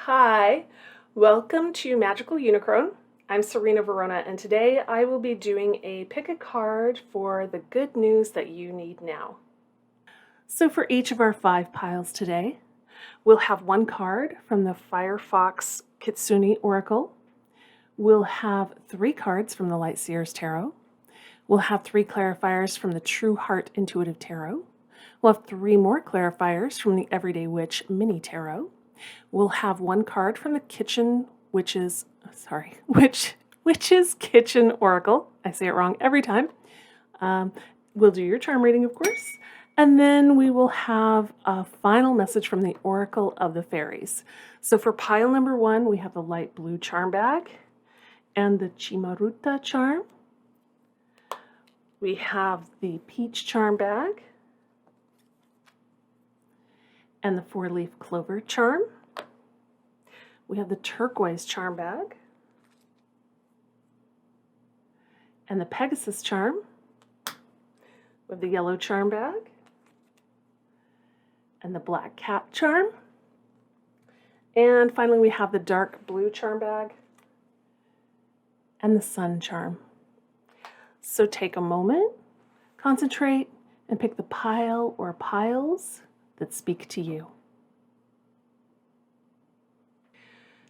Hi, welcome to Magical Unicron. I'm Serena Verona, and today I will be doing a pick a card for the good news that you need now. So for each of our 5 piles today, we'll have one card from the Firefox Kitsune Oracle. We'll have 3 cards from the Light Seers Tarot. We'll have 3 clarifiers from the True Heart Intuitive Tarot. We'll have 3 more clarifiers from the Everyday Witch Mini Tarot. We'll have 1 card from the Witch's Kitchen Oracle. I say it wrong every time. We'll do your charm reading, of course. And then we will have a final message from the Oracle of the Fairies. So for pile number 1, we have the light blue charm bag and the Chimaruta charm. We have the peach charm bag and the 4-leaf clover charm. We have the turquoise charm bag and the Pegasus charm. We have the yellow charm bag and the black cat charm. And finally we have the dark blue charm bag and the sun charm. So take a moment, concentrate, and pick the pile or piles that speak to you.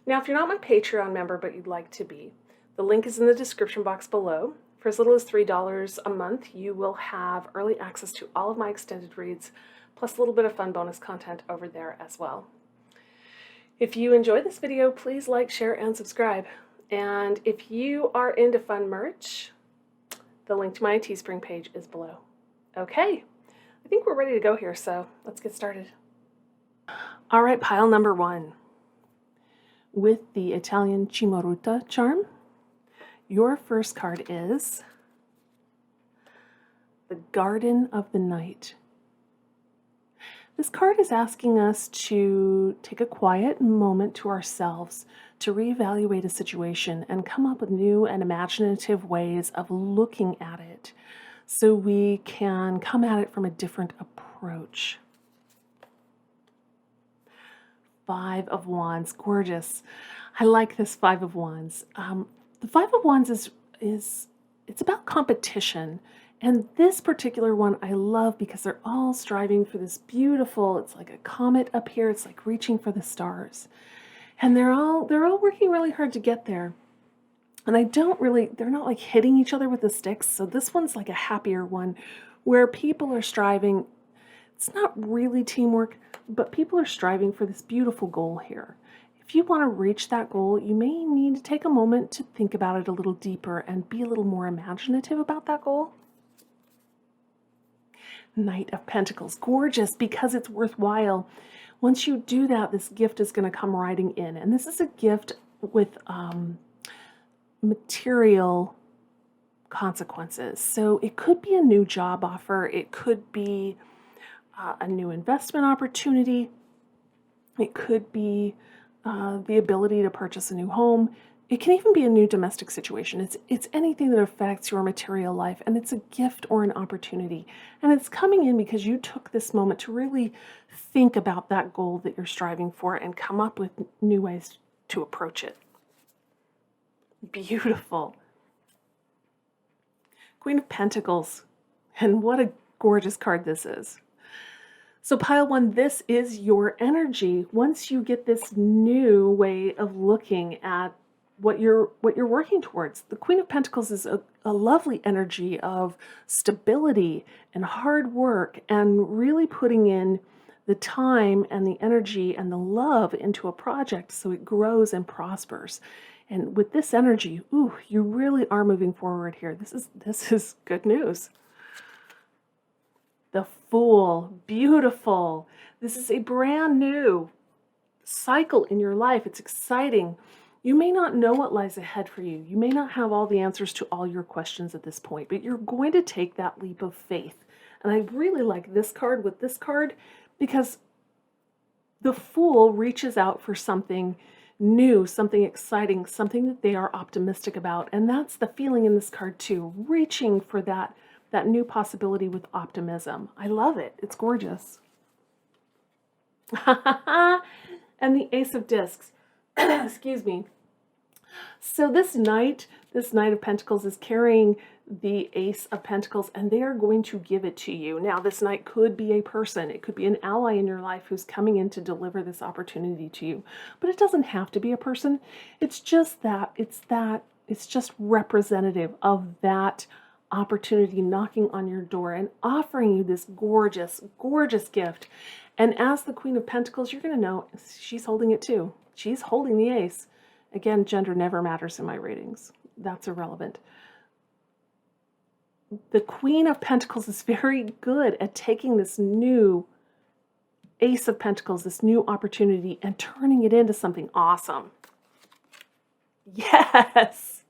Now, if you're not my Patreon member, but you'd like to be, the link is in the description box below. For as little as $3 a month, you will have early access to all of my extended reads, plus a little bit of fun bonus content over there as well. If you enjoyed this video, please like, share, and subscribe. And if you are into fun merch, the link to my Teespring page is below. Okay, I think we're ready to go here, so let's get started. All right, pile number 1. With the Italian Chimaruta charm, your first card is the Garden of the Night. This card is asking us to take a quiet moment to ourselves to reevaluate a situation and come up with new and imaginative ways of looking at it so we can come at it from a different approach. 5 of Wands, gorgeous. I like this 5 of Wands. The 5 of Wands it's about competition. And this particular one I love because they're all striving for this beautiful, it's like a comet up here, it's like reaching for the stars. And they're all working really hard to get there. And they're not like hitting each other with the sticks. So this one's like a happier one where people are striving. It's not really teamwork, but people are striving for this beautiful goal here. If you want to reach that goal, you may need to take a moment to think about it a little deeper and be a little more imaginative about that goal. Knight of Pentacles, gorgeous because it's worthwhile. Once you do that, this gift is going to come riding in. And this is a gift with material consequences. So it could be a new job offer. It could be a new investment opportunity. It could be the ability to purchase a new home. It can even be a new domestic situation. It's anything that affects your material life, and it's a gift or an opportunity. And it's coming in because you took this moment to really think about that goal that you're striving for and come up with new ways to approach it. Beautiful. Queen of Pentacles. And what a gorgeous card this is. So pile 1, this is your energy. Once you get this new way of looking at what you're working towards. The Queen of Pentacles is a lovely energy of stability and hard work and really putting in the time and the energy and the love into a project so it grows and prospers. And with this energy, ooh, you really are moving forward here. This is good news. The Fool, beautiful. This is a brand new cycle in your life. It's exciting. You may not know what lies ahead for you. You may not have all the answers to all your questions at this point, but you're going to take that leap of faith. And I really like this card with this card because the Fool reaches out for something new, something exciting, something that they are optimistic about. And that's the feeling in this card too, reaching for that new possibility with optimism. I love it. It's gorgeous. And the Ace of Discs. Excuse me. So this Knight of Pentacles is carrying the Ace of Pentacles, and they are going to give it to you. Now, this Knight could be a person. It could be an ally in your life who's coming in to deliver this opportunity to you. But it doesn't have to be a person. It's just it's just representative of that opportunity knocking on your door and offering you this gorgeous, gorgeous gift. And as the Queen of Pentacles, you're going to know she's holding it too. She's holding the Ace. Again, gender never matters in my readings. That's irrelevant. The Queen of Pentacles is very good at taking this new Ace of Pentacles, this new opportunity, and turning it into something awesome. Yes!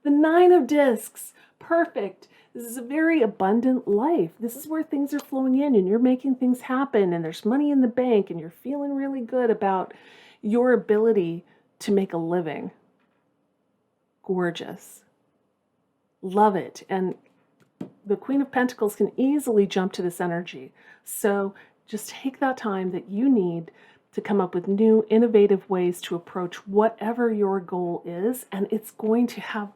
The Nine of Discs. Perfect. This is a very abundant life. This is where things are flowing in and you're making things happen and there's money in the bank and you're feeling really good about your ability to make a living. Gorgeous. Love it. And the Queen of Pentacles can easily jump to this energy. So just take that time that you need to come up with new, innovative ways to approach whatever your goal is, and it's going to have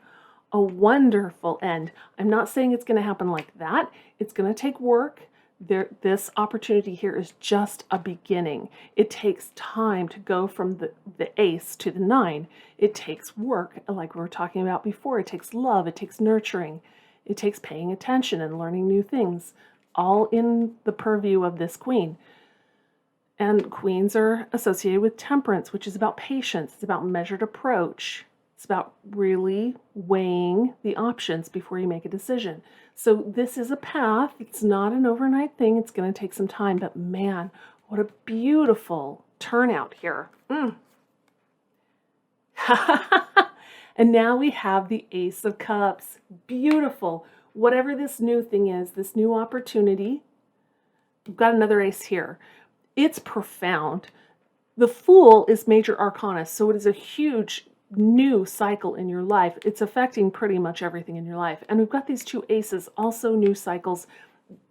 a wonderful end. I'm not saying it's going to happen like that. It's going to take work. This opportunity here is just a beginning. It takes time to go from the Ace to the Nine. It takes work, like we were talking about before. It takes love. It takes nurturing. It takes paying attention and learning new things, all in the purview of this Queen. And Queens are associated with temperance, which is about patience. It's about measured approach. It's about really weighing the options before you make a decision. So this is a path. It's not an overnight thing. It's going to take some time. But man, what a beautiful turnout here. And now we have the Ace of Cups. Beautiful. Whatever this new thing is, this new opportunity, we've got another Ace here. It's profound. The Fool is major arcana, so it is a huge new cycle in your life. It's affecting pretty much everything in your life. And we've got these two Aces, also new cycles.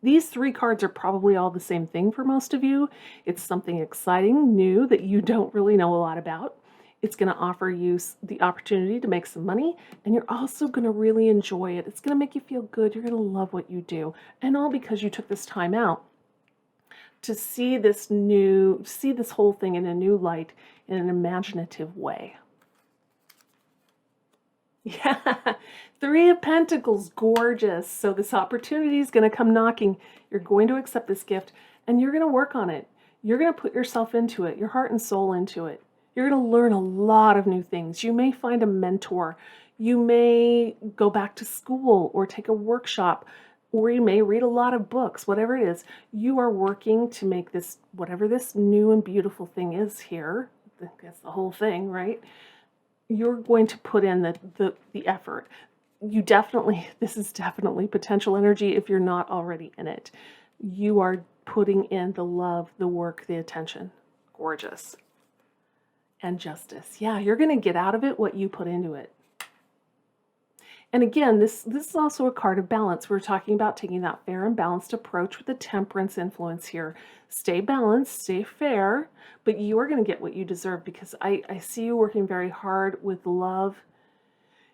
These three cards are probably all the same thing for most of you. It's something exciting, new, that you don't really know a lot about. It's going to offer you the opportunity to make some money, and you're also going to really enjoy it. It's going to make you feel good. You're going to love what you do. And all because you took this time out to see this whole thing in a new light, in an imaginative way. Yeah, Three of Pentacles, gorgeous. So this opportunity is going to come knocking. You're going to accept this gift, and you're going to work on it. You're going to put yourself into it, your heart and soul into it. You're going to learn a lot of new things. You may find a mentor. You may go back to school or take a workshop, or you may read a lot of books, whatever it is. You are working to make this, whatever this new and beautiful thing is here, that's the whole thing, right? You're going to put in the effort. This is definitely potential energy if you're not already in it. You are putting in the love, the work, the attention. Gorgeous. And justice. Yeah, you're going to get out of it what you put into it. And again, this is also a card of balance. We're talking about taking that fair and balanced approach with the temperance influence here. Stay balanced, stay fair, but you are going to get what you deserve, because I see you working very hard with love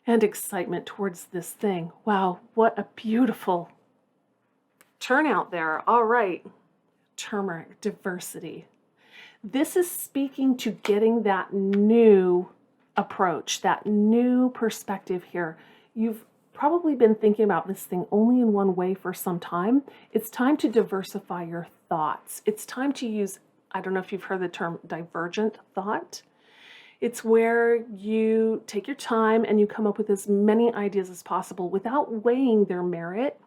and excitement towards this thing. Wow, what a beautiful turnout there. All right. Turmeric, diversity. This is speaking to getting that new approach, that new perspective here. You've probably been thinking about this thing only in one way for some time. It's time to diversify your thoughts. It's time to use, I don't know if you've heard the term divergent thought. It's where you take your time and you come up with as many ideas as possible without weighing their merit.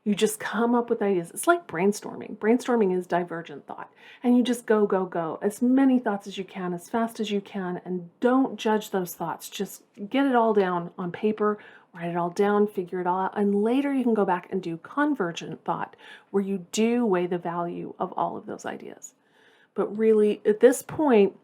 You just come up with ideas. It's like brainstorming. Brainstorming is divergent thought. And you just go, go, go. As many thoughts as you can, as fast as you can, and don't judge those thoughts. Just get it all down on paper, write it all down, figure it all out, and later you can go back and do convergent thought, where you do weigh the value of all of those ideas. But really, at this point,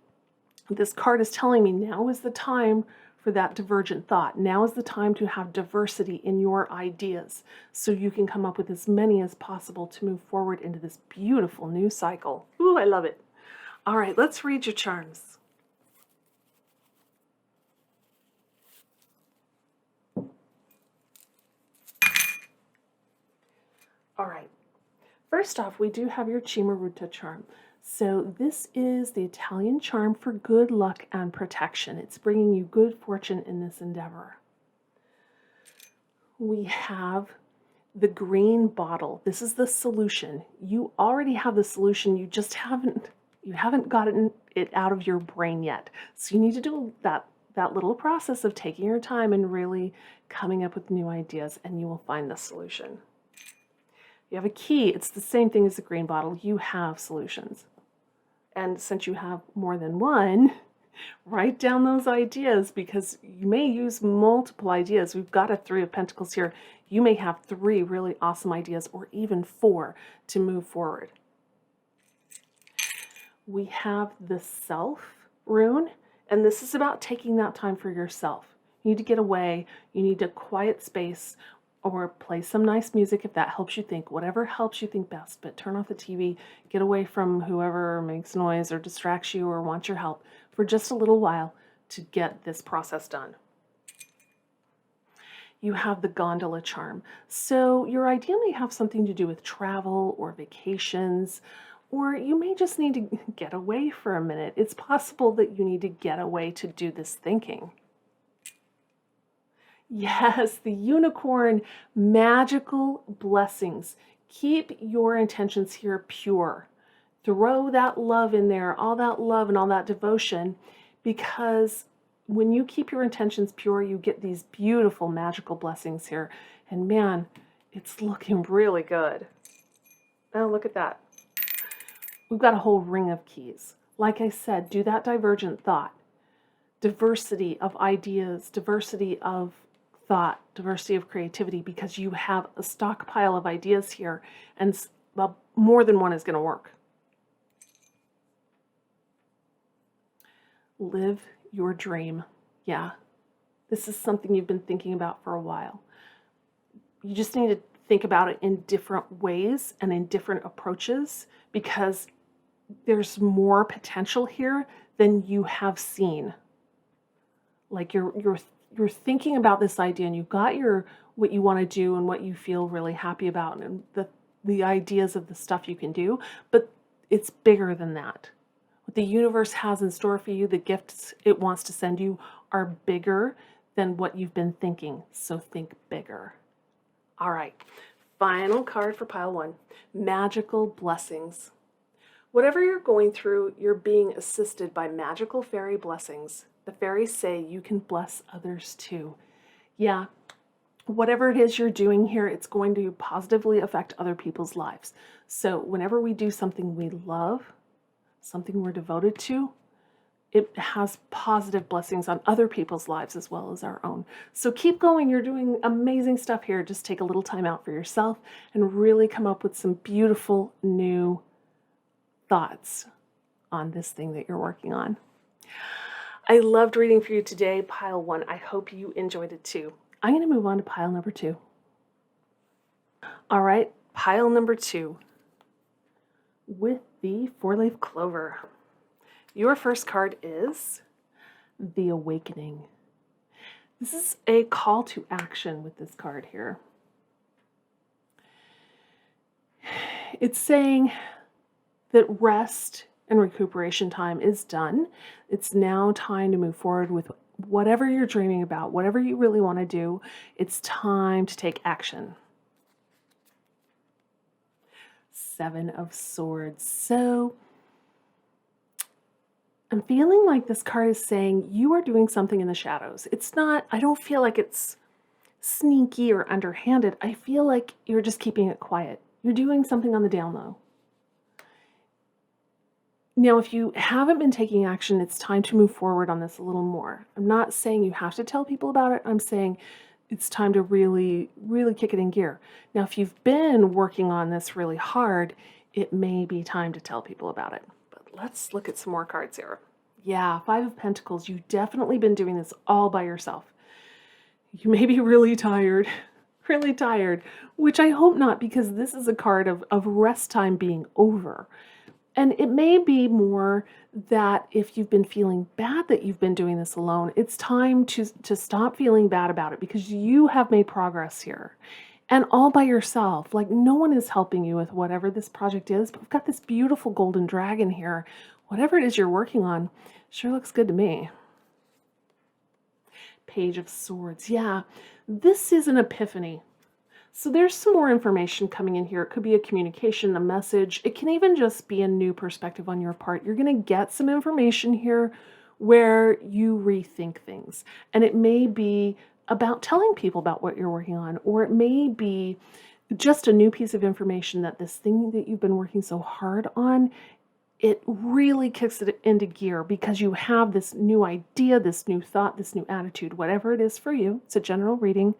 this card is telling me now is the time for that divergent thought. Now is the time to have diversity in your ideas so you can come up with as many as possible to move forward into this beautiful new cycle. Ooh, I love it. All right, let's read your charms. First off, we do have your Cimaruta charm. So this is the Italian charm for good luck and protection. It's bringing you good fortune in this endeavor. We have the green bottle. This is the solution. You already have the solution, you just haven't gotten it out of your brain yet. So you need to do that little process of taking your time and really coming up with new ideas, and you will find the solution. You have a key. It's the same thing as the green bottle. You have solutions. And since you have more than one, write down those ideas, because you may use multiple ideas. We've got a 3 of Pentacles here. You may have 3 really awesome ideas, or even 4 to move forward. We have the Self rune, and this is about taking that time for yourself. You need to get away. You need a quiet space, or play some nice music if that helps you think. Whatever helps you think best, but turn off the TV, get away from whoever makes noise or distracts you or wants your help for just a little while to get this process done. You have the gondola charm. So your idea may have something to do with travel or vacations, or you may just need to get away for a minute. It's possible that you need to get away to do this thinking. Yes, the unicorn, magical blessings. Keep your intentions here pure. Throw that love in there, all that love and all that devotion, because when you keep your intentions pure, you get these beautiful magical blessings here. And man, it's looking really good. Oh, look at that. We've got a whole ring of keys. Like I said, do that divergent thought. Diversity of ideas, diversity of thought, diversity of creativity, because you have a stockpile of ideas here, and more than one is going to work. Live your dream. Yeah, this is something you've been thinking about for a while. You just need to think about it in different ways and in different approaches, because there's more potential here than you have seen. Like you're thinking about this idea, and you've got what you want to do and what you feel really happy about, and the ideas of the stuff you can do, but it's bigger than that. What the universe has in store for you, the gifts it wants to send you, are bigger than what you've been thinking. So think bigger. All right, final card for pile 1, magical blessings. Whatever you're going through, you're being assisted by magical fairy blessings. The fairies say you can bless others too. Yeah, whatever it is you're doing here, it's going to positively affect other people's lives. So whenever we do something we love, something we're devoted to, it has positive blessings on other people's lives as well as our own. So keep going. You're doing amazing stuff here. Just take a little time out for yourself and really come up with some beautiful new thoughts on this thing that you're working on. I loved reading for you today, pile 1. I hope you enjoyed it too. I'm going to move on to pile number 2. All right, pile number 2 with the 4-leaf clover. Your first card is the Awakening. This is a call to action with this card here. It's saying that rest and recuperation time is done. It's now time to move forward with whatever you're dreaming about, whatever you really want to do. It's time to take action. 7 of Swords. So I'm feeling like this card is saying you are doing something in the shadows. It's not, I don't feel like it's sneaky or underhanded. I feel like you're just keeping it quiet. You're doing something on the down low. Now, if you haven't been taking action, it's time to move forward on this a little more. I'm not saying you have to tell people about it. I'm saying it's time to really, really kick it in gear. Now, if you've been working on this really hard, it may be time to tell people about it. But let's look at some more cards here. Yeah, 5 of Pentacles. You've definitely been doing this all by yourself. You may be really tired, which I hope not, because this is a card of rest time being over. And it may be more that if you've been feeling bad that you've been doing this alone, it's time to stop feeling bad about it, because you have made progress here. and all by yourself. Like no one is helping you with whatever this project is, but we've got this beautiful golden dragon here. Whatever it is you're working on, sure looks good to me. Page of Swords. Yeah, this is an epiphany. So there's some more information coming in here. It could be a communication, a message. It can even just be a new perspective on your part. You're going to get some information here where you rethink things. And it may be about telling people about what you're working on, or it may be just a new piece of information that this thing that you've been working so hard on, it really kicks it into gear because you have this new idea, this new thought, this new attitude, whatever it is for you. It's a general reading.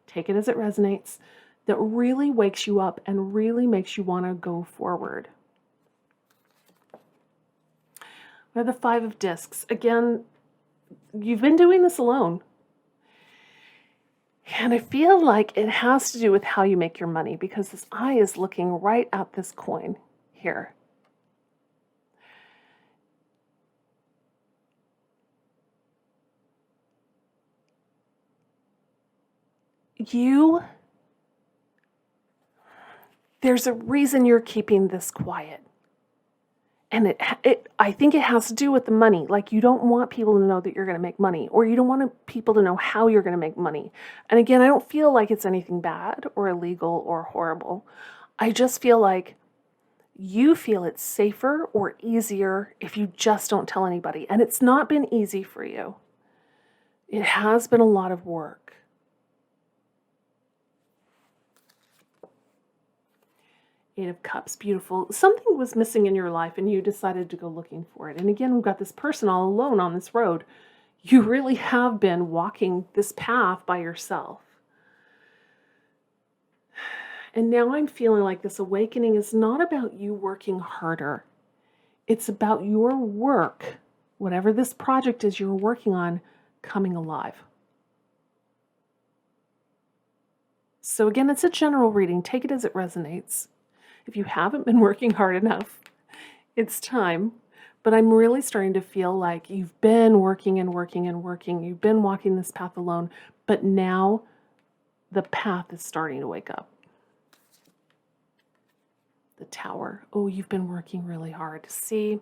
Take it as it resonates. That really wakes you up and really makes you want to go forward. We have the Five of Discs. Again, you've been doing this alone. And I feel like it has to do with how you make your money because this eye is looking right at this coin here. There's a reason you're keeping this quiet. And I think it has to do with the money. Like you don't want people to know that you're going to make money, or you don't want people to know how you're going to make money. And again, I don't feel like it's anything bad or illegal or horrible. I just feel like you feel it's safer or easier if you just don't tell anybody. And it's not been easy for you. It has been a lot of work. Eight of Cups, beautiful. Something was missing in your life and you decided to go looking for it. And again, we've got this person all alone on this road. You really have been walking this path by yourself. And now I'm feeling like this awakening is not about you working harder. It's about your work, whatever this project is you're working on, coming alive. So again, it's a general reading. Take it as it resonates. If you haven't been working hard enough, it's time. But I'm really starting to feel like you've been working and working and working. You've been walking this path alone, but now the path is starting to wake up. The Tower. Oh, you've been working really hard. See,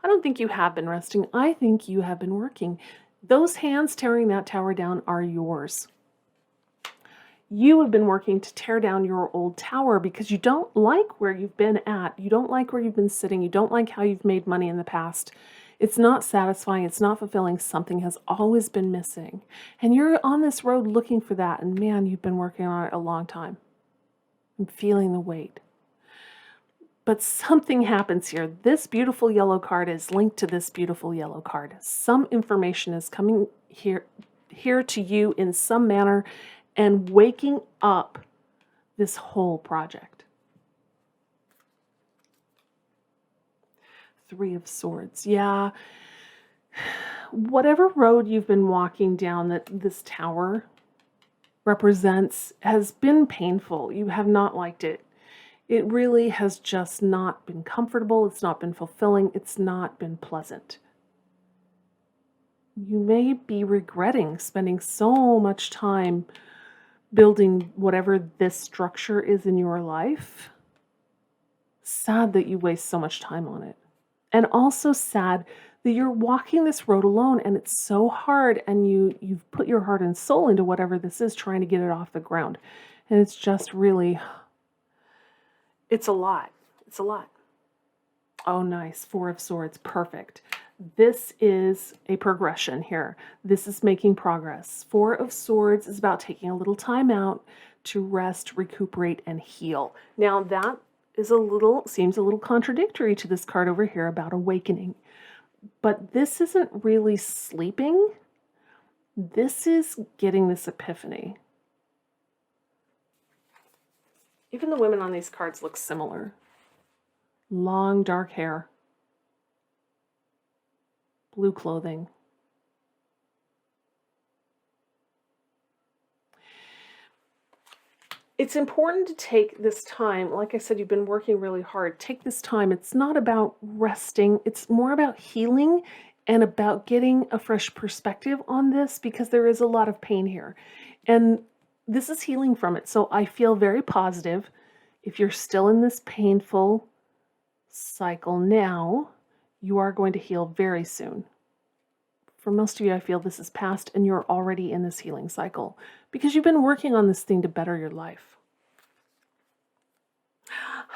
I don't think you have been resting. I think you have been working. Those hands tearing that tower down are yours. You have been working to tear down your old tower because you don't like where you've been at. You don't like where you've been sitting. You don't like how you've made money in the past. It's not satisfying. It's not fulfilling. Something has always been missing. And you're on this road looking for that. And man, you've been working on it a long time. I'm feeling the weight. But something happens here. This beautiful yellow card is linked to this beautiful yellow card. Some information is coming here to you in some manner and waking up this whole project. Three of Swords. Yeah. Whatever road you've been walking down that this tower represents has been painful. You have not liked it. It really has just not been comfortable. It's not been fulfilling. It's not been pleasant. You may be regretting spending so much time building whatever this structure is in your life. Sad that you waste so much time on it. And also sad that you're walking this road alone and it's so hard and you've put your heart and soul into whatever this is, trying to get it off the ground. And it's just really, it's a lot. It's a lot. Oh, nice. Four of Swords. Perfect. This is a progression here. This is making progress. Four of Swords is about taking a little time out to rest, recuperate, and heal. Now that is seems a little contradictory to this card over here about awakening. But this isn't really sleeping. This is getting this epiphany. Even the women on these cards look similar. Long, dark hair. Blue clothing. It's important to take this time. Like I said, you've been working really hard. Take this time. It's not about resting. It's more about healing and about getting a fresh perspective on this because there is a lot of pain here. And this is healing from it. So I feel very positive. If you're still in this painful cycle now, you are going to heal very soon. For most of you, I feel this is past and you're already in this healing cycle because you've been working on this thing to better your life.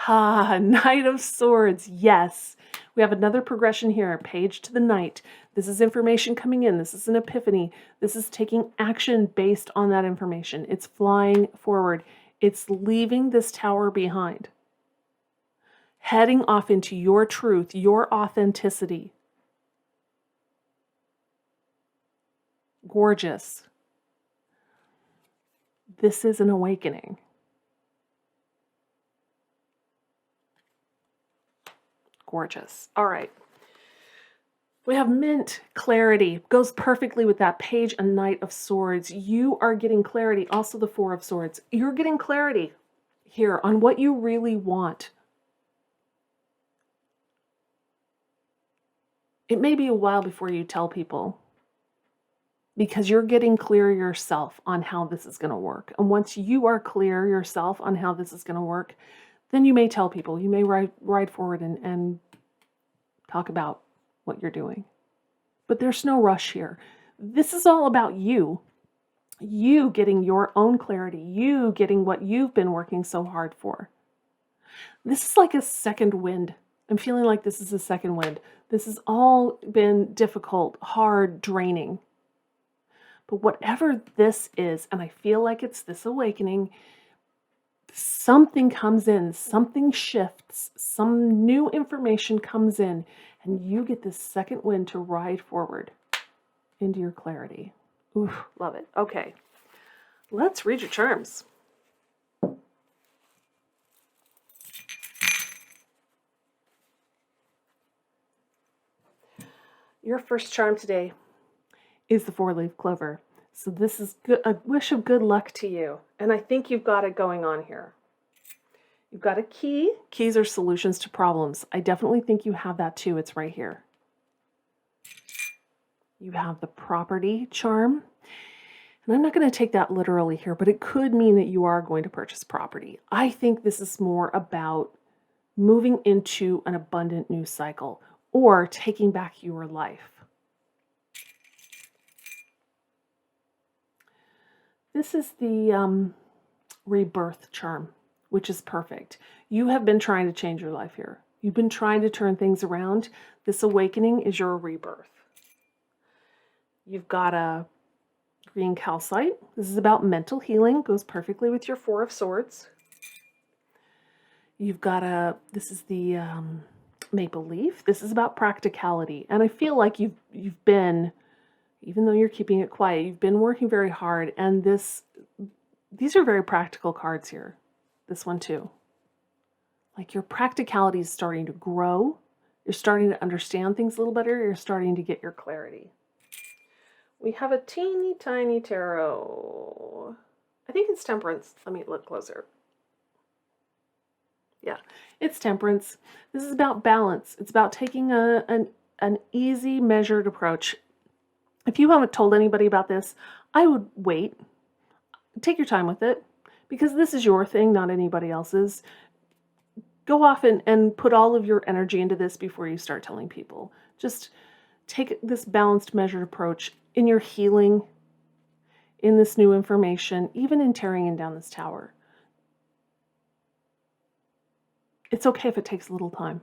Knight of Swords. Yes. We have another progression here. Page to the Knight. This is information coming in. This is an epiphany. This is taking action based on that information. It's flying forward. It's leaving this tower behind. Heading off into your truth, your authenticity. Gorgeous. This is an awakening. Gorgeous. All right. We have Mint, clarity. Goes perfectly with that page, a Knight of Swords. You are getting clarity. Also the Four of Swords. You're getting clarity here on what you really want. It may be a while before you tell people because you're getting clear yourself on how this is going to work. And once you are clear yourself on how this is going to work, then you may tell people. You may ride forward and talk about what you're doing. But there's no rush here. This is all about you. You getting your own clarity. You getting what you've been working so hard for. This is like a second wind. I'm feeling like this is a second wind. This has all been difficult, hard, draining. But whatever this is, and I feel like it's this awakening, something comes in, something shifts, some new information comes in, and you get this second wind to ride forward into your clarity. Ooh, love it. Okay, let's read your charms. Your first charm today is the 4-leaf clover. So this is a wish of good luck to you. And I think you've got it going on here. You've got a key. Keys are solutions to problems. I definitely think you have that too. It's right here. You have the property charm. And I'm not going to take that literally here, but it could mean that you are going to purchase property. I think this is more about moving into an abundant new cycle or taking back your life. This is the rebirth charm, which is perfect. You have been trying to change your life here. You've been trying to turn things around. This awakening is your rebirth. You've got a green calcite. This is about mental healing. Goes perfectly with your 4 of Swords. You've got this is the maple leaf. This is about practicality. And I feel like you've been, even though you're keeping it quiet, you've been working very hard. And these are very practical cards here. This one too. Like your practicality is starting to grow. You're starting to understand things a little better. You're starting to get your clarity. We have a teeny tiny tarot. I think it's Temperance. Let me look closer. Yeah, it's Temperance. This is about balance. It's about taking an easy, measured approach. If you haven't told anybody about this, I would wait. Take your time with it because this is your thing, not anybody else's. Go off and put all of your energy into this before you start telling people. Just take this balanced, measured approach in your healing, in this new information, even in tearing down this tower. It's okay if it takes a little time.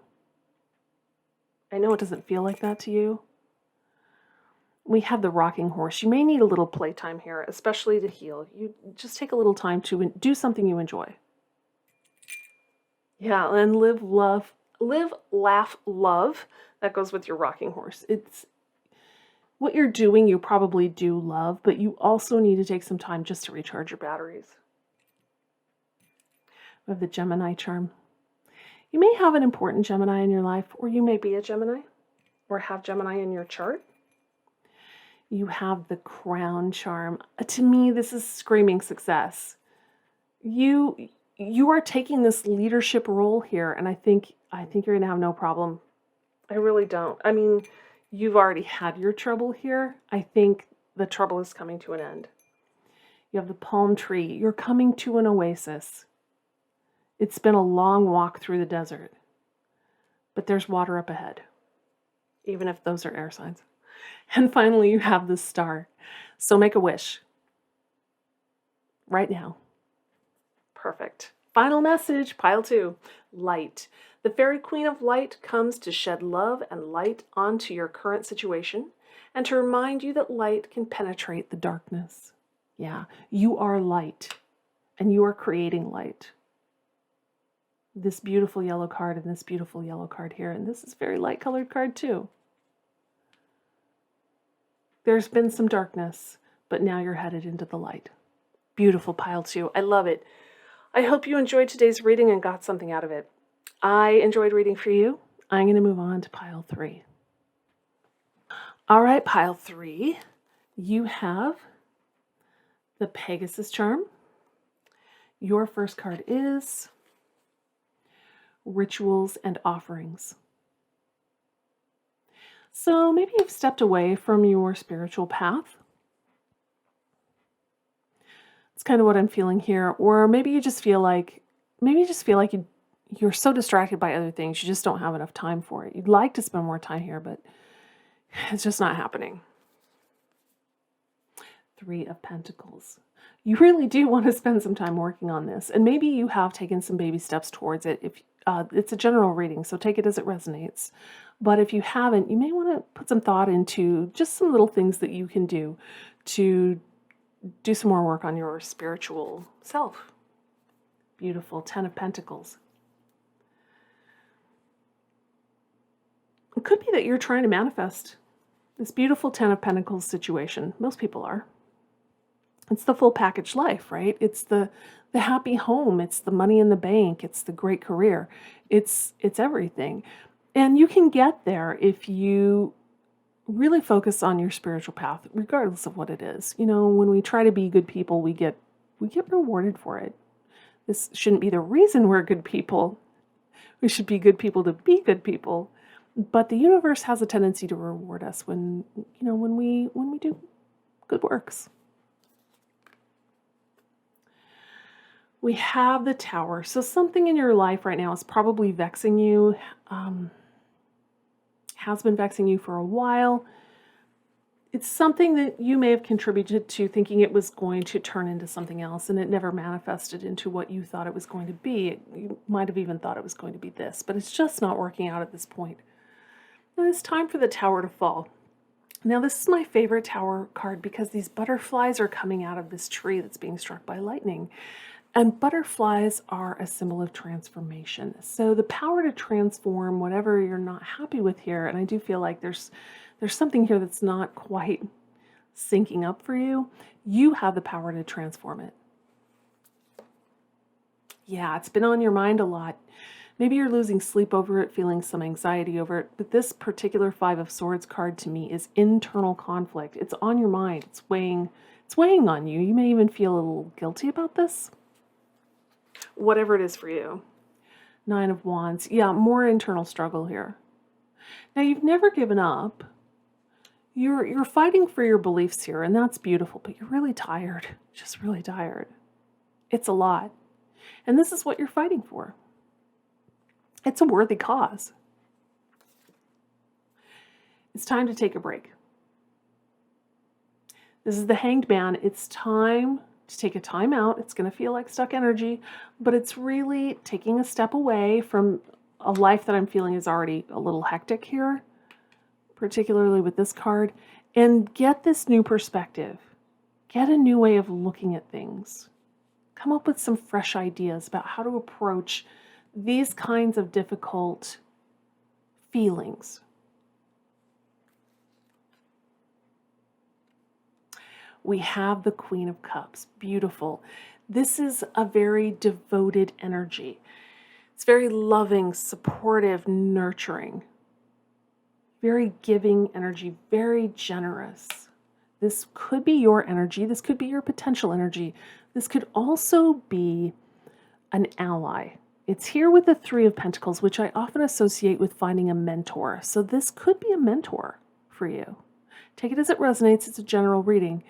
I know it doesn't feel like that to you. We have the rocking horse. You may need a little playtime here, especially to heal. You just take a little time to do something you enjoy. Yeah, and live, laugh, love. That goes with your rocking horse. It's what you're doing, you probably do love, but you also need to take some time just to recharge your batteries. We have the Gemini charm. You may have an important Gemini in your life, or you may be a Gemini, or have Gemini in your chart. You have the Crown charm. To me, this is screaming success. You are taking this leadership role here, and I think you're going to have no problem. I really don't. I mean, you've already had your trouble here. I think the trouble is coming to an end. You have the palm tree. You're coming to an oasis. It's been a long walk through the desert, but there's water up ahead, even if those are air signs. And finally, you have the star. So make a wish right now. Perfect. Final message, pile 2, light. The fairy queen of light comes to shed love and light onto your current situation and to remind you that light can penetrate the darkness. Yeah, you are light and you are creating light. This beautiful yellow card and this beautiful yellow card here, and this is a very light colored card too. There's been some darkness, but now you're headed into the light. Beautiful, pile 2. I love it. I hope you enjoyed today's reading and got something out of it. I enjoyed reading for you. I'm going to move on to pile 3. All right, pile 3. You have the Pegasus charm. Your first card is Rituals and Offerings. So maybe you've stepped away from your spiritual path. It's kind of what I'm feeling here. Or maybe you just feel like you're so distracted by other things, you just don't have enough time for it. You'd like to spend more time here, but it's just not happening. 3 of Pentacles. You really do want to spend some time working on this, and maybe you have taken some baby steps towards it. If it's a general reading, so take it as it resonates. But if you haven't, you may want to put some thought into just some little things that you can do to do some more work on your spiritual self. Beautiful. 10 of Pentacles. It could be that you're trying to manifest this beautiful 10 of Pentacles situation. Most people are. It's the full package life, right? It's the happy home. It's the money in the bank. It's the great career. It's everything. And you can get there if you really focus on your spiritual path, regardless of what it is. You know, when we try to be good people, we get rewarded for it. This shouldn't be the reason we're good people. We should be good people to be good people. But the universe has a tendency to reward us when we do good works. We have the Tower. So something in your life right now is probably vexing you, has been vexing you for a while. It's something that you may have contributed to thinking it was going to turn into something else, and it never manifested into what you thought it was going to be. You might have even thought it was going to be this, but it's just not working out at this point. Now it's time for the Tower to fall. Now this is my favorite Tower card because these butterflies are coming out of this tree that's being struck by lightning. And butterflies are a symbol of transformation. So the power to transform whatever you're not happy with here, and I do feel like there's something here that's not quite syncing up for you, you have the power to transform it. Yeah, it's been on your mind a lot. Maybe you're losing sleep over it, feeling some anxiety over it, but this particular 5 of Swords card to me is internal conflict. It's on your mind. It's weighing on you. You may even feel a little guilty about this. Whatever it is for you. 9 of Wands. Yeah, more internal struggle here. Now, you've never given up. You're fighting for your beliefs here, and that's beautiful, but you're really tired. Just really tired. It's a lot. And this is what you're fighting for. It's a worthy cause. It's time to take a break. This is the Hanged Man. It's time to take a time out. It's going to feel like stuck energy, but it's really taking a step away from a life that I'm feeling is already a little hectic here, particularly with this card, and get this new perspective. Get a new way of looking at things. Come up with some fresh ideas about how to approach these kinds of difficult feelings. We have the Queen of Cups. Beautiful. This is a very devoted energy. It's very loving, supportive, nurturing. Very giving energy, very generous. This could be your energy. This could be your potential energy. This could also be an ally. It's here with the 3 of Pentacles, which I often associate with finding a mentor. So this could be a mentor for you. Take it as it resonates. It's a general reading.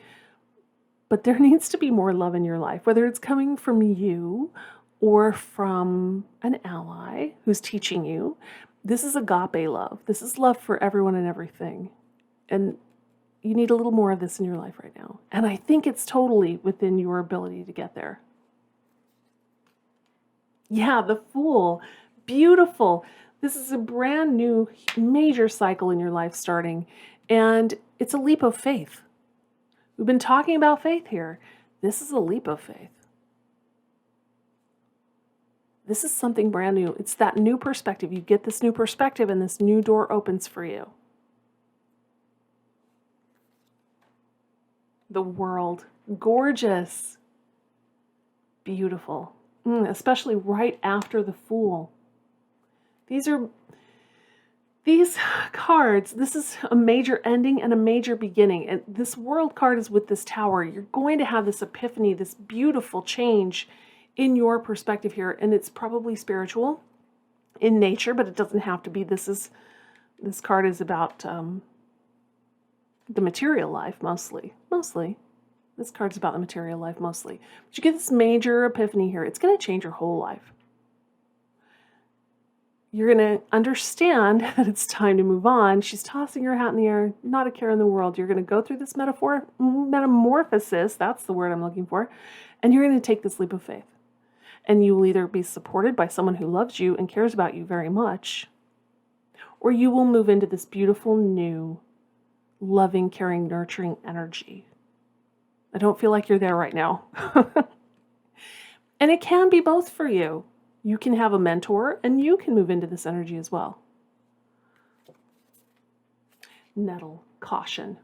but there needs to be more love in your life, whether it's coming from you or from an ally who's teaching you. This is agape love. This is love for everyone and everything. And you need a little more of this in your life right now. And I think it's totally within your ability to get there. Yeah, the Fool. Beautiful. This is a brand new major cycle in your life starting. And it's a leap of faith. We've been talking about faith here. This is a leap of faith. This is something brand new. It's that new perspective. You get this new perspective and this new door opens for you. The World. Gorgeous. Beautiful. Especially right after the Fool. These cards, this is a major ending and a major beginning. And this World card is with this Tower. You're going to have this epiphany, this beautiful change in your perspective here. And it's probably spiritual in nature, but it doesn't have to be. This card is about the material life mostly. This card's about the material life mostly. But you get this major epiphany here. It's going to change your whole life. You're going to understand that it's time to move on. She's tossing her hat in the air, not a care in the world. You're going to go through this metamorphosis, that's the word I'm looking for, and you're going to take this leap of faith. And you will either be supported by someone who loves you and cares about you very much, or you will move into this beautiful, new, loving, caring, nurturing energy. I don't feel like you're there right now. And it can be both for you. You can have a mentor and you can move into this energy as well. Nettle, caution.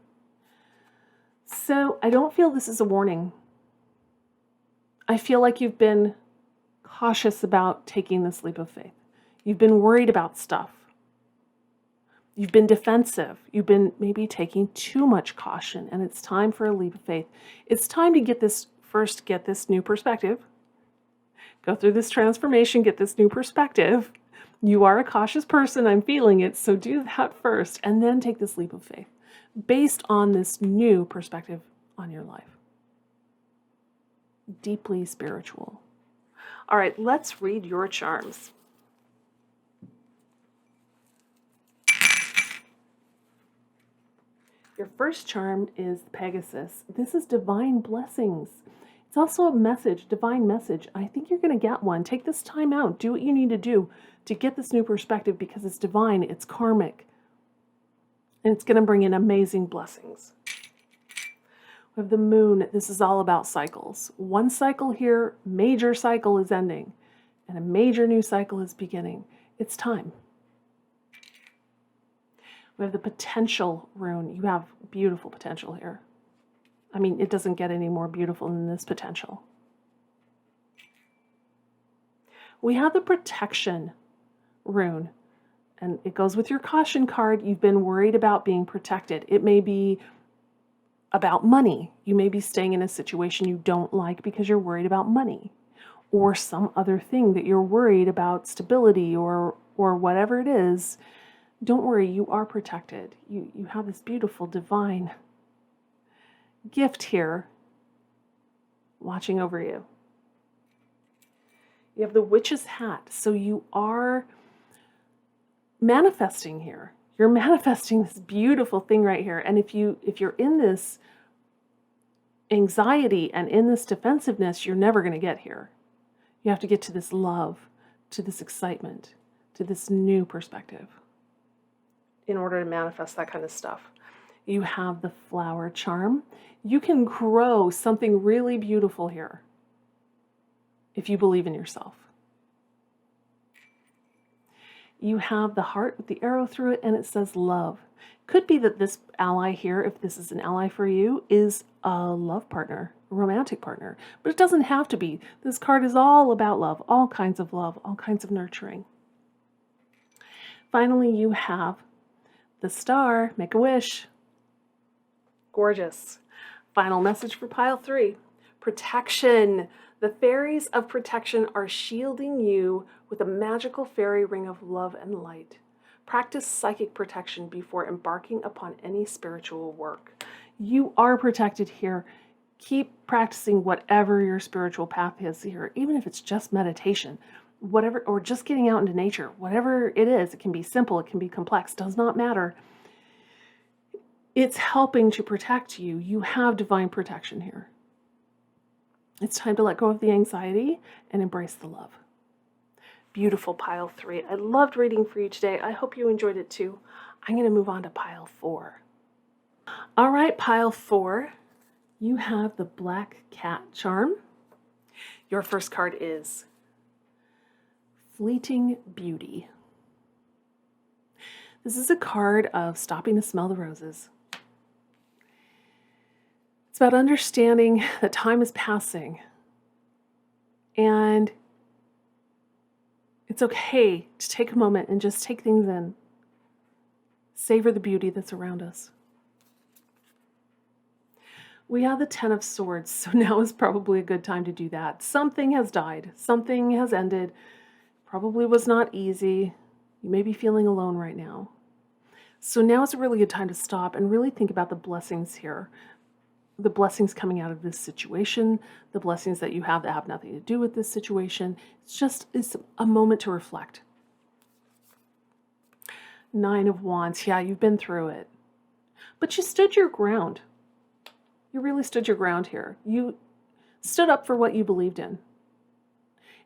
So I don't feel this is a warning. I feel like you've been cautious about taking this leap of faith. You've been worried about stuff. You've been defensive. You've been maybe taking too much caution, and it's time for a leap of faith. It's time to get this new perspective. Go through this transformation, get this new perspective. You are a cautious person, I'm feeling it, so do that first, and then take this leap of faith based on this new perspective on your life. Deeply spiritual. All right, let's read your charms. Your first charm is Pegasus. This is divine blessings. It's also a message, divine message. I think you're going to get one. Take this time out. Do what you need to do to get this new perspective because it's divine, it's karmic, and it's going to bring in amazing blessings. We have the Moon. This is all about cycles. One cycle here, major cycle is ending, and a major new cycle is beginning. It's time. We have the Potential rune. You have beautiful potential here. I mean, it doesn't get any more beautiful than this potential. We have the Protection rune, and it goes with your Caution card. You've been worried about being protected. It may be about money. You may be staying in a situation you don't like because you're worried about money, or some other thing that you're worried about, stability or whatever it is. Don't worry, you are protected. You have this beautiful divine gift here watching over you. You have the Witch's hat. So you are manifesting here. You're manifesting this beautiful thing right here. And if you're in this anxiety and in this defensiveness, you're never going to get here. You have to get to this love, to this excitement, to this new perspective in order to manifest that kind of stuff. You have the Flower charm. You can grow something really beautiful here if you believe in yourself. You have the Heart with the arrow through it, and it says love. Could be that this ally here, if this is an ally for you, is a love partner, a romantic partner. But it doesn't have to be. This card is all about love, all kinds of love, all kinds of nurturing. Finally, you have the Star, make a wish. Gorgeous. Final message for pile 3. Protection. The fairies of protection are shielding you with a magical fairy ring of love and light. Practice psychic protection before embarking upon any spiritual work. You are protected here. Keep practicing whatever your spiritual path is here, even if it's just meditation, whatever, or just getting out into nature, whatever it is. It can be simple, it can be complex, does not matter. It's helping to protect you. You have divine protection here. It's time to let go of the anxiety and embrace the love. Beautiful pile 3. I loved reading for you today. I hope you enjoyed it too. I'm going to move on to pile 4. All right, pile 4. You have the Black Cat charm. Your first card is Fleeting Beauty. This is a card of stopping to smell the roses. It's about understanding that time is passing and it's okay to take a moment and just take things in. Savor the beauty that's around us. We have the 10 of Swords, so now is probably a good time to do that. Something has died. Something has ended. Probably was not easy. You may be feeling alone right now. So now is a really good time to stop and really think about the blessings here. The blessings coming out of this situation, the blessings that you have that have nothing to do with this situation. It's a moment to reflect. 9 of Wands. Yeah, you've been through it. But you stood your ground. You really stood your ground here. You stood up for what you believed in.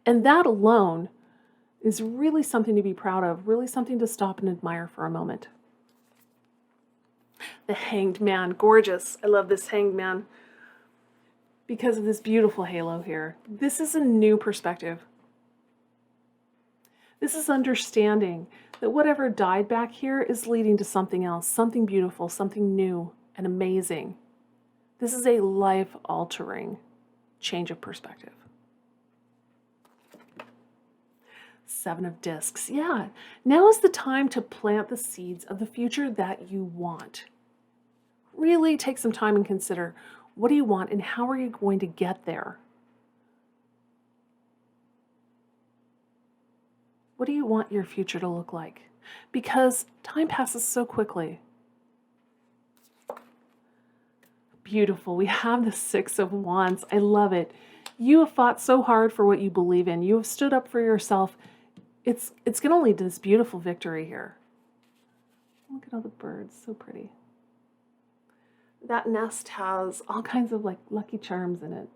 And that alone is really something to be proud of, really something to stop and admire for a moment. The Hanged Man, gorgeous. I love this Hanged Man because of this beautiful halo here. This is a new perspective. This is understanding that whatever died back here is leading to something else, something beautiful, something new and amazing. This is a life-altering change of perspective. 7 of Discs. Yeah, now is the time to plant the seeds of the future that you want. Really take some time and consider, what do you want and how are you going to get there? What do you want your future to look like? Because time passes so quickly. Beautiful. We have the 6 of Wands. I love it. You have fought so hard for what you believe in. You have stood up for yourself. It's going to lead to this beautiful victory here. Look at all the birds. So pretty. That nest has all kinds of like lucky charms in it.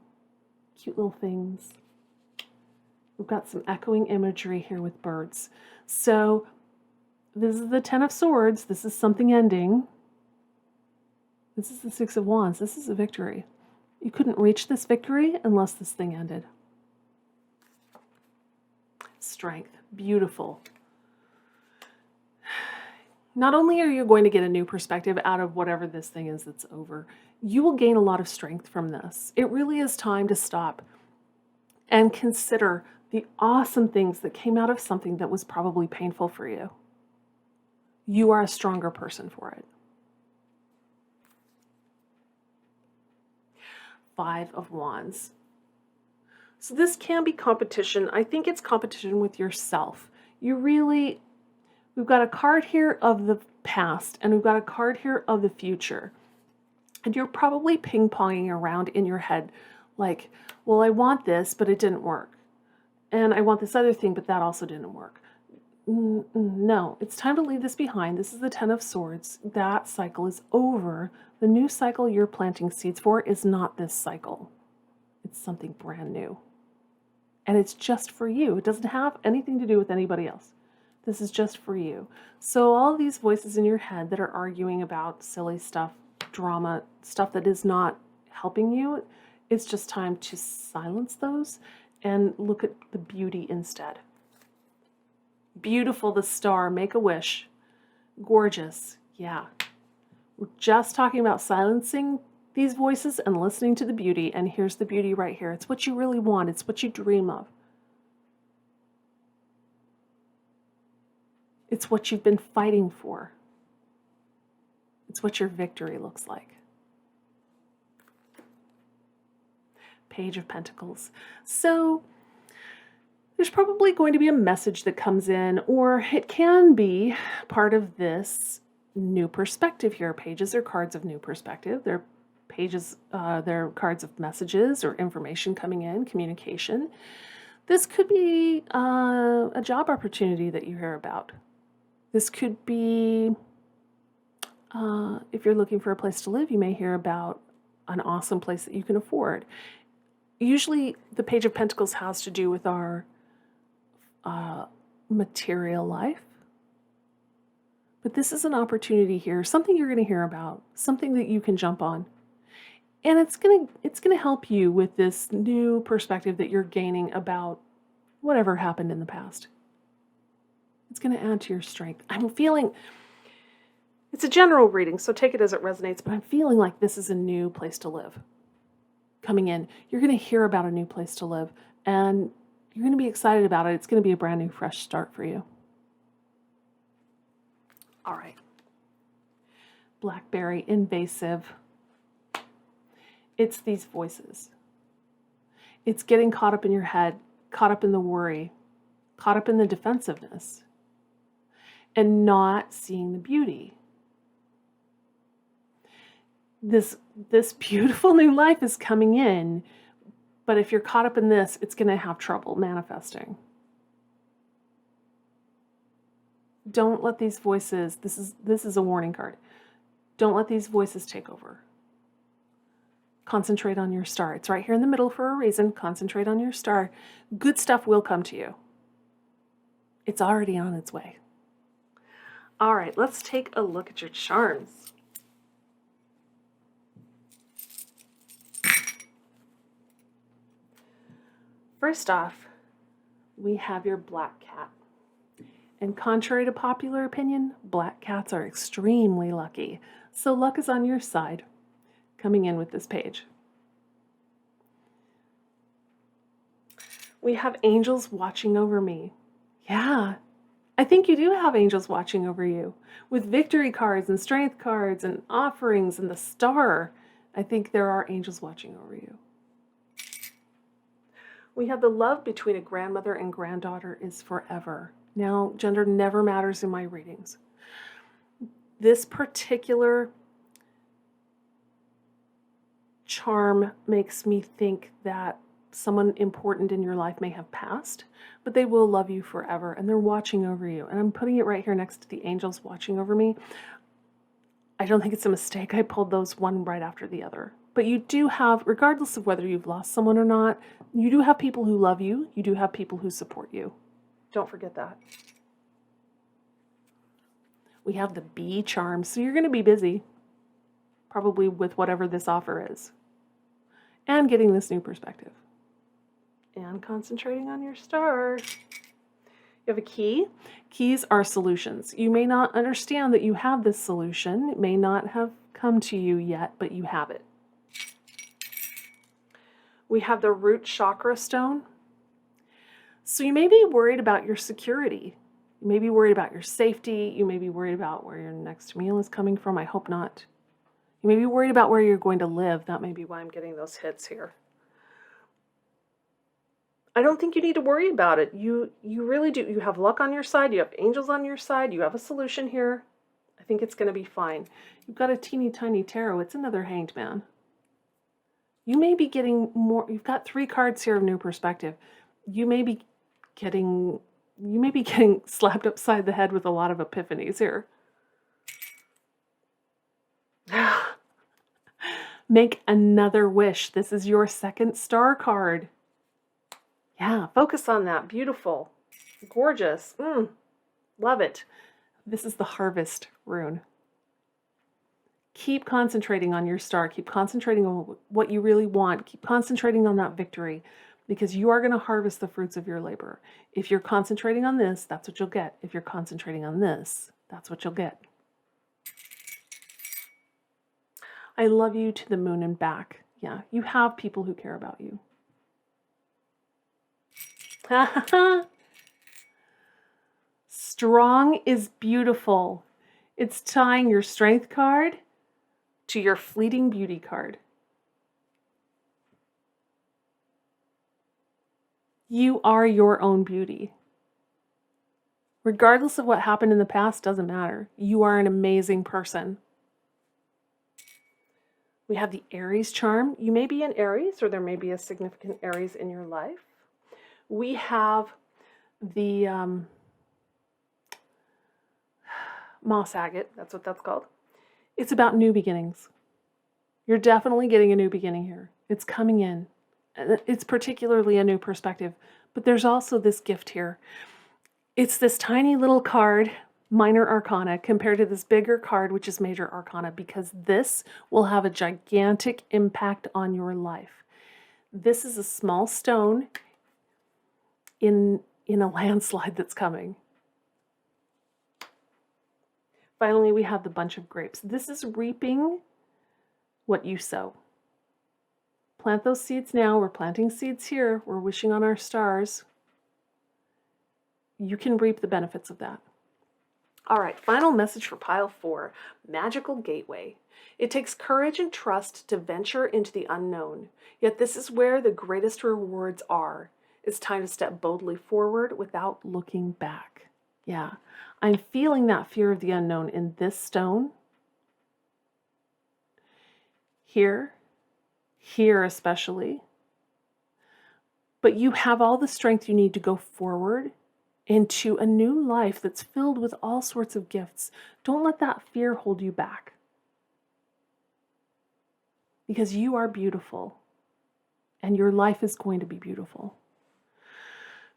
Cute little things. We've got some echoing imagery here with birds. So this is the 10 of Swords. This is something ending. This is the 6 of Wands. This is a victory. You couldn't reach this victory unless this thing ended. Strength. Beautiful. Not only are you going to get a new perspective out of whatever this thing is that's over, you will gain a lot of strength from this. It really is time to stop and consider the awesome things that came out of something that was probably painful for you. You are a stronger person for it. 5 of Wands. So this can be competition. I think it's competition with yourself. We've got a card here of the past and we've got a card here of the future. And you're probably ping-ponging around in your head like, well, I want this, but it didn't work. And I want this other thing, but that also didn't work. No, it's time to leave this behind. This is the 10 of Swords. That cycle is over. The new cycle you're planting seeds for is not this cycle. It's something brand new. And it's just for you. It doesn't have anything to do with anybody else. This is just for you. So all these voices in your head that are arguing about silly stuff, drama, stuff that is not helping you, it's just time to silence those and look at the beauty instead. Beautiful, the star, make a wish. Gorgeous, yeah. We're just talking about silencing these voices and listening to the beauty, and here's the beauty right here. It's what you really want. It's what you dream of. It's what you've been fighting for. It's what your victory looks like. Page of Pentacles. So there's probably going to be a message that comes in, or it can be part of this new perspective here. Pages are cards of new perspective. They're pages, they're cards of messages or information coming in, communication. This could be a job opportunity that you hear about. This could be, if you're looking for a place to live, you may hear about an awesome place that you can afford. Usually the Page of Pentacles has to do with our material life. But this is an opportunity here, something you're going to hear about, something that you can jump on. And it's going to help you with this new perspective that you're gaining about whatever happened in the past. It's going to add to your strength. I'm feeling, it's a general reading, so take it as it resonates, but I'm feeling like this is a new place to live. Coming in, you're going to hear about a new place to live, and you're going to be excited about it. It's going to be a brand new, fresh start for you. All right. Blackberry, invasive. It's these voices. It's getting caught up in your head, caught up in the worry, caught up in the defensiveness, and not seeing the beauty. This beautiful new life is coming in, but if you're caught up in this, it's going to have trouble manifesting. Don't let these voices, this is a warning card. Don't let these voices take over. Concentrate on your star. It's right here in the middle for a reason. Concentrate on your star. Good stuff will come to you. It's already on its way. All right, let's take a look at your charms. First off, we have your black cat. And contrary to popular opinion, black cats are extremely lucky. So luck is on your side coming in with this page. We have angels watching over me. Yeah, I think you do have angels watching over you. With victory cards and strength cards and offerings and the star, I think there are angels watching over you. We have the love between a grandmother and granddaughter is forever. Now, gender never matters in my readings. This particular charm makes me think that someone important in your life may have passed, but they will love you forever, and they're watching over you. And I'm putting it right here next to the angels watching over me. I don't think it's a mistake. I pulled those one right after the other. But you do have, regardless of whether you've lost someone or not, you do have people who love you. You do have people who support you. Don't forget that. We have the bee charm, so you're going to be busy, probably with whatever this offer is, and getting this new perspective, and concentrating on your star. You have a key. Keys are solutions. You may not understand that you have this solution. It may not have come to you yet, but you have it. We have the root chakra stone. So you may be worried about your security. You may be worried about your safety. You may be worried about where your next meal is coming from. I hope not. You may be worried about where you're going to live. That may be why I'm getting those hits here. I don't think you need to worry about it. You really do. You have luck on your side. You have angels on your side. You have a solution here. I think it's going to be fine. You've got a teeny tiny tarot. It's another hanged man. You may be getting more. You've got 3 cards here of new perspective. You may be getting slapped upside the head with a lot of epiphanies here. Make another wish. This is your second star card. Yeah, focus on that. Beautiful. Gorgeous. Love it. This is the harvest rune. Keep concentrating on your star. Keep concentrating on what you really want. Keep concentrating on that victory, because you are going to harvest the fruits of your labor. If you're concentrating on this, that's what you'll get. If you're concentrating on this, that's what you'll get. I love you to the moon and back. Yeah, you have people who care about you. Strong is beautiful. It's tying your strength card to your fleeting beauty card. You are your own beauty. Regardless of what happened in the past, doesn't matter. You are an amazing person. We have the Aries charm. You may be an Aries, or there may be a significant Aries in your life. We have the moss agate. That's what that's called. It's about new beginnings. You're definitely getting a new beginning here. It's coming in. It's particularly a new perspective. But there's also this gift here. It's this tiny little card, minor arcana, compared to this bigger card, which is major arcana, because this will have a gigantic impact on your life. This is a small stone in a landslide that's coming. Finally, we have the bunch of grapes. This is reaping what you sow. Plant those seeds now. We're planting seeds here. We're wishing on our stars. You can reap the benefits of that. All right, final message for pile 4, magical gateway. It takes courage and trust to venture into the unknown, yet this is where the greatest rewards are. It's time to step boldly forward without looking back. Yeah, I'm feeling that fear of the unknown in this stone. Here especially. But you have all the strength you need to go forward into a new life that's filled with all sorts of gifts. Don't let that fear hold you back. Because you are beautiful. And your life is going to be beautiful.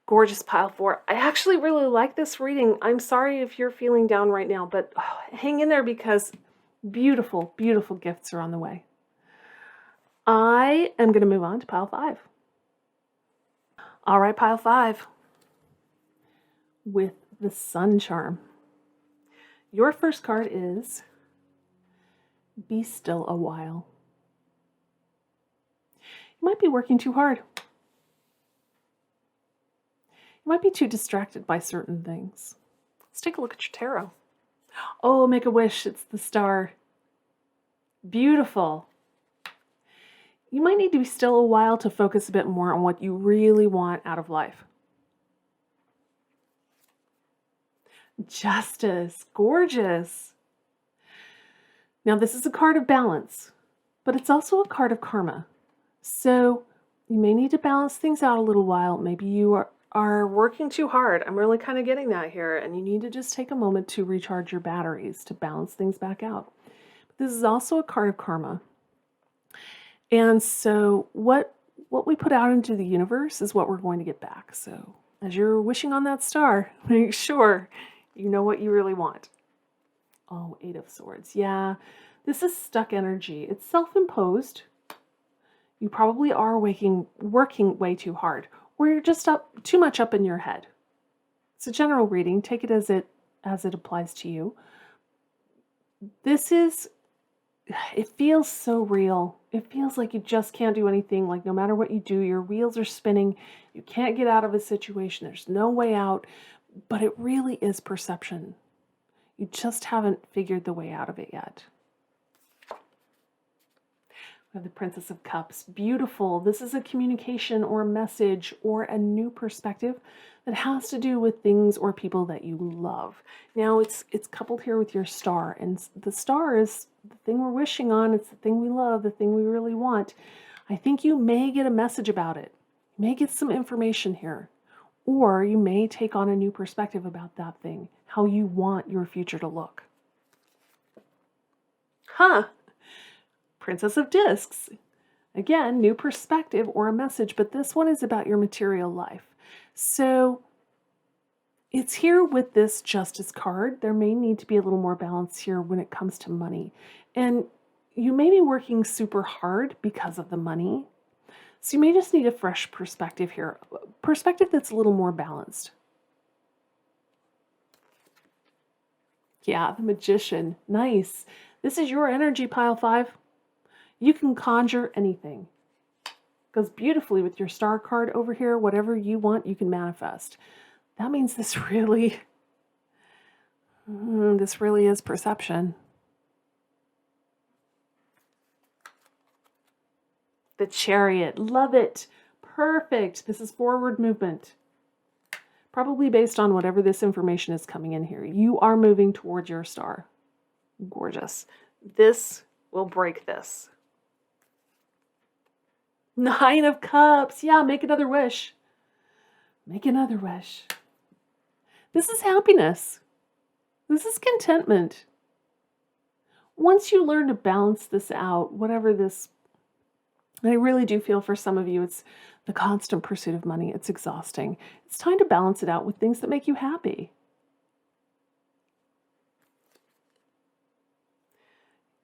Gorgeous pile 4. I actually really like this reading. I'm sorry if you're feeling down right now, but hang in there because beautiful, beautiful gifts are on the way. I am going to move on to pile 5. All right, pile 5. With the sun charm. Your first card is Be Still a While. You might be working too hard. You might be too distracted by certain things. Let's take a look at your tarot. Oh, make a wish. It's the star. Beautiful. You might need to be still a while to focus a bit more on what you really want out of life. Justice. Gorgeous. Now, this is a card of balance, but it's also a card of karma. So you may need to balance things out a little while. Maybe you are working too hard. I'm really kind of getting that here. And you need to just take a moment to recharge your batteries to balance things back out. But this is also a card of karma. And so what we put out into the universe is what we're going to get back. So as you're wishing on that star, make sure you know what you really want. Oh, 8 of Swords. Yeah, this is stuck energy. It's self-imposed. You probably are working way too hard, or you're just too much up in your head. It's a general reading. Take it as it applies to you. It feels so real. It feels like you just can't do anything. Like no matter what you do, your wheels are spinning. You can't get out of a situation. There's no way out. But it really is perception. You just haven't figured the way out of it yet. We have the Princess of Cups. Beautiful. This is a communication or a message or a new perspective that has to do with things or people that you love. Now it's coupled here with your star, and the star is the thing we're wishing on. It's the thing we love, the thing we really want. I think you may get a message about it. You may get some information here, or you may take on a new perspective about that thing, how you want your future to look. Princess of Discs. Again, new perspective or a message, but this one is about your material life. So it's here with this Justice card. There may need to be a little more balance here when it comes to money. And you may be working super hard because of the money. So you may just need a fresh perspective here. Perspective that's a little more balanced. Yeah, the Magician. Nice. This is your energy, pile 5. You can conjure anything. Goes beautifully with your star card over here. Whatever you want, you can manifest. That means this really is perception. The Chariot. Love it. Perfect. This is forward movement. Probably based on whatever this information is coming in here. You are moving towards your star. Gorgeous. This will break this. Nine of Cups. Yeah, make another wish. Make another wish. This is happiness. This is contentment. Once you learn to balance this out, whatever this, and I really do feel for some of you, it's the constant pursuit of money. It's exhausting. It's time to balance it out with things that make you happy.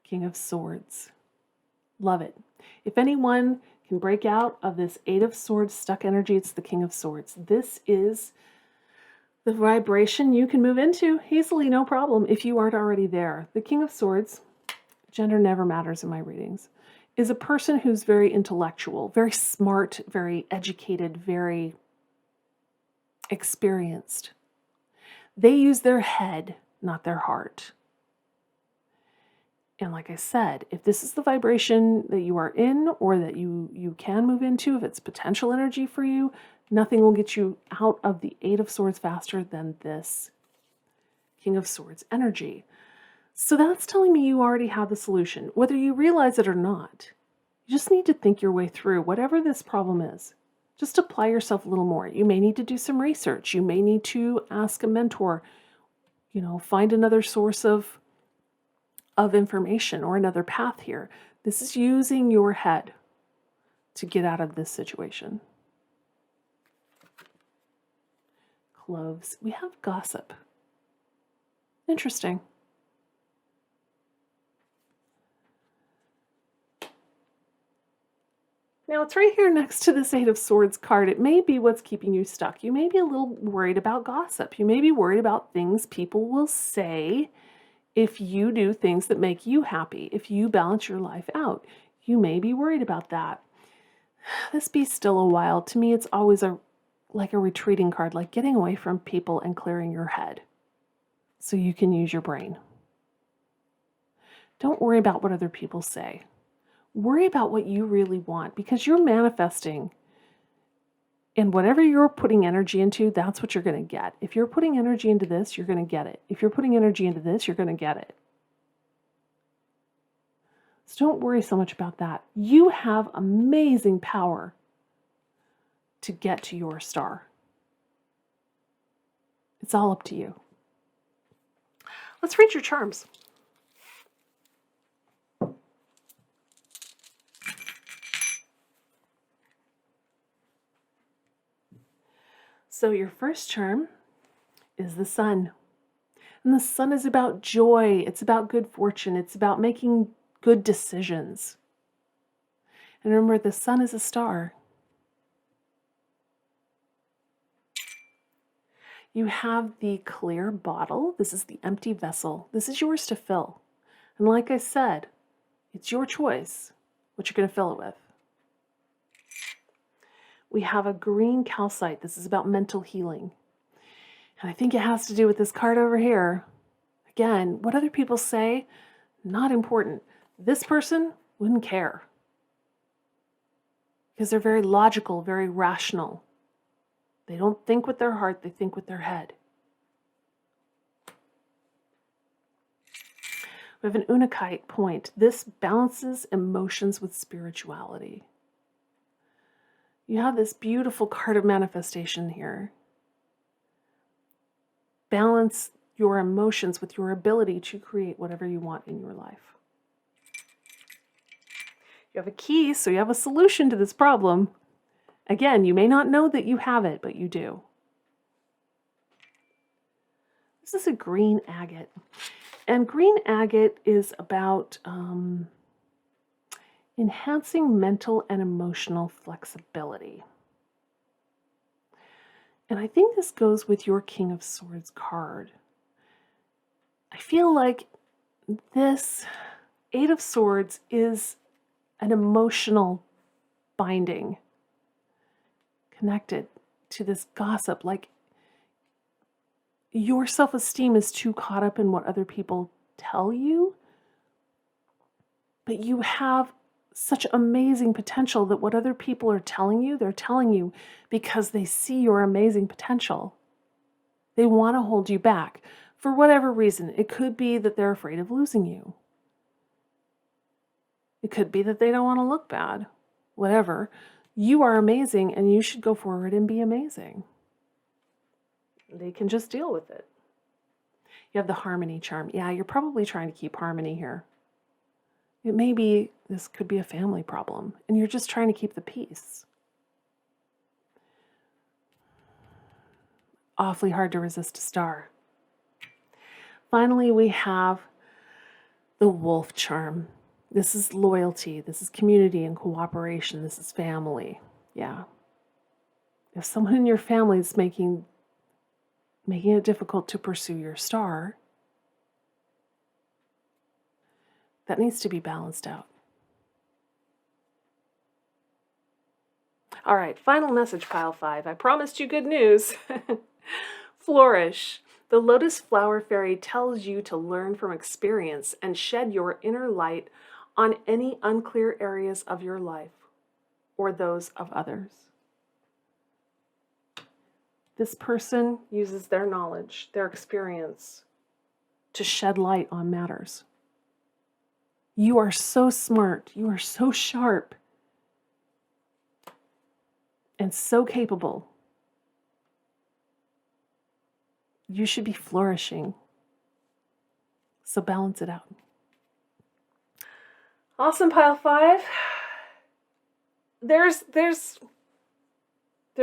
King of Swords. Love it. If anyone can break out of this Eight of Swords stuck energy, it's the King of Swords. This is the vibration you can move into easily, no problem, if you aren't already there. The King of Swords, gender never matters in my readings, is a person who's very intellectual, very smart, very educated, very experienced. They use their head, not their heart. And like I said, if this is the vibration that you are in or that you can move into, if it's potential energy for you, nothing will get you out of the Eight of Swords faster than this King of Swords energy. So that's telling me you already have the solution, whether you realize it or not. You just need to think your way through whatever this problem is. Just apply yourself a little more. You may need to do some research. You may need to ask a mentor, find another source of information or another path here. This is using your head to get out of this situation. Cloves. We have gossip. Interesting. Now it's right here next to this Eight of Swords card. It may be what's keeping you stuck. You may be a little worried about gossip. You may be worried about things people will say if you do things that make you happy, if you balance your life out. You may be worried about that. This Be Still a While, to me, it's always like a retreating card, like getting away from people and clearing your head so you can use your brain. Don't worry about what other people say. Worry about what you really want, because you're manifesting. And whatever you're putting energy into, that's what you're going to get. If you're putting energy into this, you're going to get it. If you're putting energy into this, you're going to get it. So don't worry so much about that. You have amazing power to get to your star. It's all up to you. Let's read your charms. So your first charm is the sun. And the sun is about joy. It's about good fortune. It's about making good decisions. And remember, the sun is a star. You have the clear bottle. This is the empty vessel. This is yours to fill. And like I said, it's your choice what you're going to fill it with. We have a green calcite. This is about mental healing. And I think it has to do with this card over here. Again, what other people say, not important. This person wouldn't care. Because they're very logical, very rational. They don't think with their heart, they think with their head. We have an Untitled point. This balances emotions with spirituality. You have this beautiful card of manifestation here. Balance your emotions with your ability to create whatever you want in your life. You have a key, so you have a solution to this problem. Again, you may not know that you have it, but you do. This is a green agate. And green agate is about enhancing mental and emotional flexibility. And I think this goes with your King of Swords card. I feel like this Eight of Swords is an emotional binding connected to this gossip. Like your self-esteem is too caught up in what other people tell you, but you have such amazing potential that what other people are telling you, they're telling you because they see your amazing potential. They want to hold you back for whatever reason. It could be that they're afraid of losing you. It could be that they don't want to look bad. whatever. You are amazing, and you should go forward and be amazing. They can just deal with it. You have the harmony charm. Yeah, you're probably trying to keep harmony here. It may be, this could be a family problem, and you're just trying to keep the peace. Awfully hard to resist a star. Finally, we have the wolf charm. This is loyalty. This is community and cooperation. This is family. Yeah. If someone in your family is making it difficult to pursue your star, that needs to be balanced out. All right, final message, pile 5. I promised you good news. Flourish. The lotus flower fairy tells you to learn from experience and shed your inner light on any unclear areas of your life or those of others. This person uses their knowledge, their experience, to shed light on matters. You are so smart. You are so sharp and so capable. You should be flourishing. So balance it out. Awesome, pile 5. There's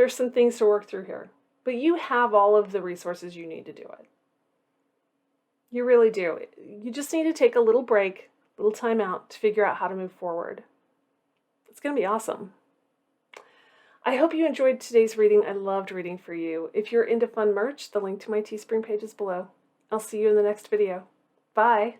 some things to work through here, but you have all of the resources you need to do it. You really do. You just need to take a little break, a little time out to figure out how to move forward. It's going to be awesome. I hope you enjoyed today's reading. I loved reading for you. If you're into fun merch, the link to my Teespring page is below. I'll see you in the next video. Bye.